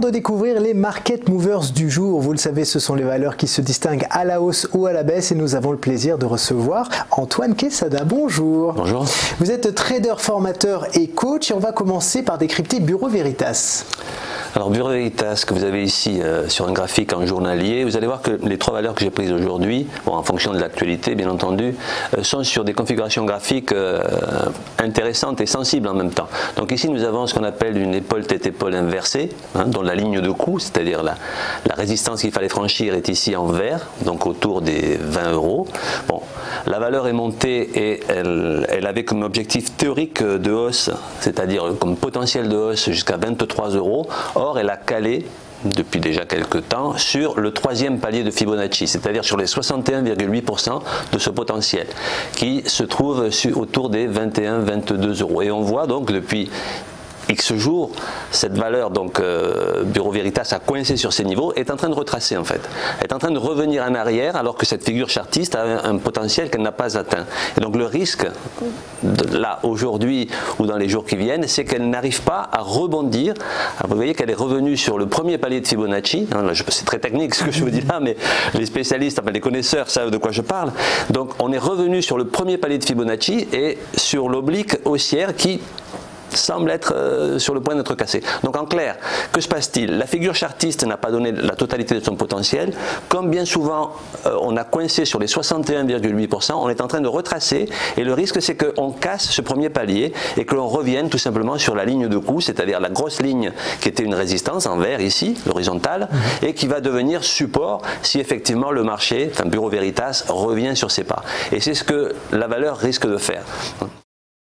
de découvrir les market movers du jour. Vous le savez, ce sont les valeurs qui se distinguent à la hausse ou à la baisse et nous avons le plaisir de recevoir Antoine Quesada. Bonjour. Bonjour. Vous êtes trader, formateur et coach et on va commencer par décrypter Bureau Veritas. Alors Bureau Veritas que vous avez ici sur un graphique en journalier, vous allez voir que les trois valeurs que j'ai prises aujourd'hui, bon, en fonction de l'actualité bien entendu, sont sur des configurations graphiques intéressantes et sensibles en même temps. Donc ici nous avons ce qu'on appelle une épaule tête-épaule inversée, dont la ligne de coup, c'est-à-dire la résistance qu'il fallait franchir est ici en vert, donc autour des 20 €. Bon, la valeur est montée et elle avait comme objectif théorique de hausse, c'est-à-dire comme potentiel de hausse jusqu'à 23 €. Or, elle a calé depuis déjà quelques temps sur le troisième palier de Fibonacci, c'est-à-dire sur les 61,8% de ce potentiel qui se trouve autour des 21-22 €. Et on voit donc depuis X jours, cette valeur, donc Bureau Veritas a coincé sur ces niveaux, est en train de retracer en fait. Elle est en train de revenir en arrière alors que cette figure chartiste a un potentiel qu'elle n'a pas atteint. Et donc le risque, là, aujourd'hui ou dans les jours qui viennent, c'est qu'elle n'arrive pas à rebondir. Alors, vous voyez qu'elle est revenue sur le premier palier de Fibonacci. C'est très technique ce que je vous dis là, mais les spécialistes, enfin les connaisseurs savent de quoi je parle. Donc on est revenu sur le premier palier de Fibonacci et sur l'oblique haussière qui semble être sur le point d'être cassé. Donc en clair, que se passe-t-il? La figure chartiste n'a pas donné la totalité de son potentiel. Comme bien souvent, on a coincé sur les 61,8%, on est en train de retracer et le risque c'est qu'on casse ce premier palier et que l'on revienne tout simplement sur la ligne de coup, c'est-à-dire la grosse ligne qui était une résistance en vert ici, l'horizontale, et qui va devenir support si effectivement le marché, enfin Bureau Veritas, revient sur ses pas. Et c'est ce que la valeur risque de faire.